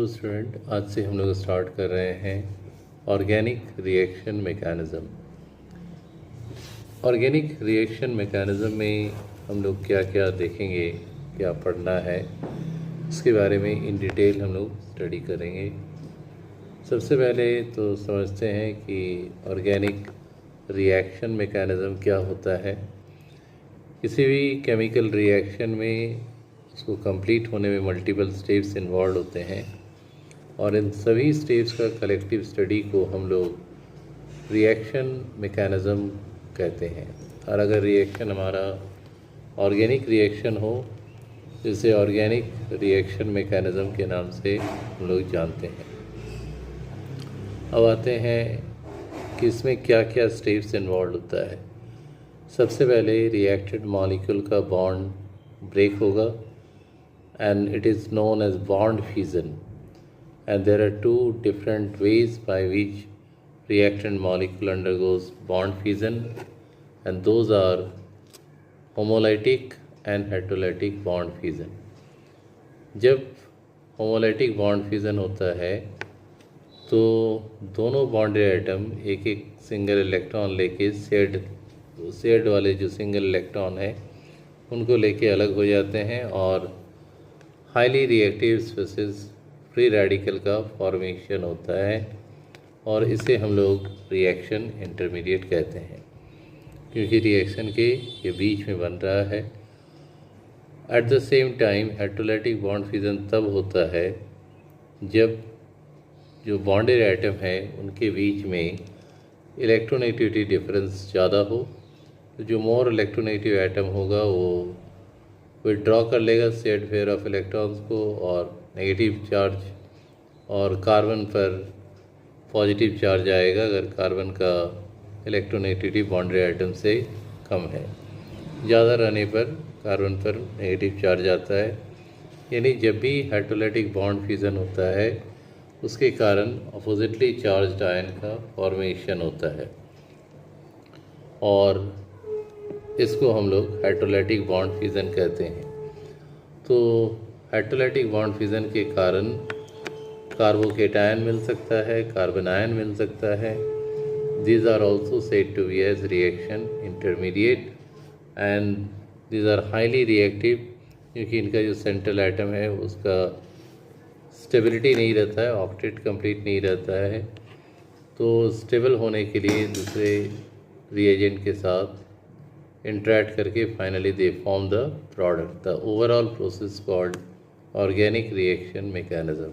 तो स्टूडेंट, आज से हम लोग स्टार्ट कर रहे हैं organic reaction mechanism. Organic reaction mechanism में हम लोग क्या क्या देखेंगे, क्या पढ़ना है, इसके बारे में इन डिटेल हम लोग स्टडी करेंगे। सबसे पहले तो समझते हैं कि ऑर्गेनिक रिएक्शन मैकेनिज़्म क्या होता है। किसी भी केमिकल रिएक्शन में उसको कंप्लीट होने में मल्टीपल स्टेप्स इन्वॉल्व होते हैं और इन सभी स्टेप्स का कलेक्टिव स्टडी को हम लोग रिएक्शन मैकेनिज़्म कहते हैं। और अगर रिएक्शन हमारा ऑर्गेनिक रिएक्शन हो, जिसे ऑर्गेनिक रिएक्शन मैकेनिज़्म के नाम से हम लोग जानते हैं। अब आते हैं कि इसमें क्या क्या स्टेप्स इन्वॉल्व होता है। सबसे पहले रिएक्टेड मॉलिक्यूल का बॉन्ड ब्रेक होगा and it is known as bond fusion. And there are two different ways by which reactant molecule undergoes bond fusion, and those are homolytic and heterolytic bond fusion. जब homolytic bond fusion होता है तो दोनों bonded item एक एक single electron लेके shared वाले जो सिंगल इलेक्ट्रॉन है उनको लेके अलग हो जाते हैं और highly reactive species free radical का फॉर्मेशन होता है और इसे हम लोग रिएक्शन इंटरमीडिएट कहते हैं, क्योंकि रिएक्शन के ये बीच में बन रहा है। At the same time heterolytic bond fusion तब होता है जब जो बॉन्डेड आइटम है उनके बीच में इलेक्ट्रोनेगेटिविटी डिफरेंस ज़्यादा हो। तो जो मोर इलेक्ट्रोनेगेटिव आइटम होगा वो विड्रॉ कर लेगा शेयर्ड पेयर ऑफ इलेक्ट्रॉन्स को और नेगेटिव चार्ज, और कार्बन पर पॉजिटिव चार्ज आएगा अगर कार्बन का इलेक्ट्रोनेगेटिविटी बॉन्डेड आइटम से कम है। ज़्यादा रहने पर कार्बन पर नेगेटिव चार्ज आता है। यानी जब भी हेटेरोलाइटिक बॉन्ड फ्यूजन होता है उसके कारण अपोजिटली चार्ज्ड आयन का फॉर्मेशन होता है और इसको हम लोग हेटेरोलाइटिक बॉन्ड फ्यूजन कहते हैं। तो हेटेरोलाइटिक बॉन्ड फ्यूजन के कारण कार्बोकेटायन मिल सकता है, कार्बन आयन मिल सकता है। These are also said to be as reaction intermediate and these are highly reactive, क्योंकि इनका जो सेंट्रल आइटम है उसका स्टेबिलिटी नहीं रहता है, ऑक्टेट कंप्लीट नहीं रहता है। तो स्टेबल होने के लिए दूसरे रिएजेंट के साथ इंटरेक्ट करके finally they form the product. The overall process called organic reaction mechanism.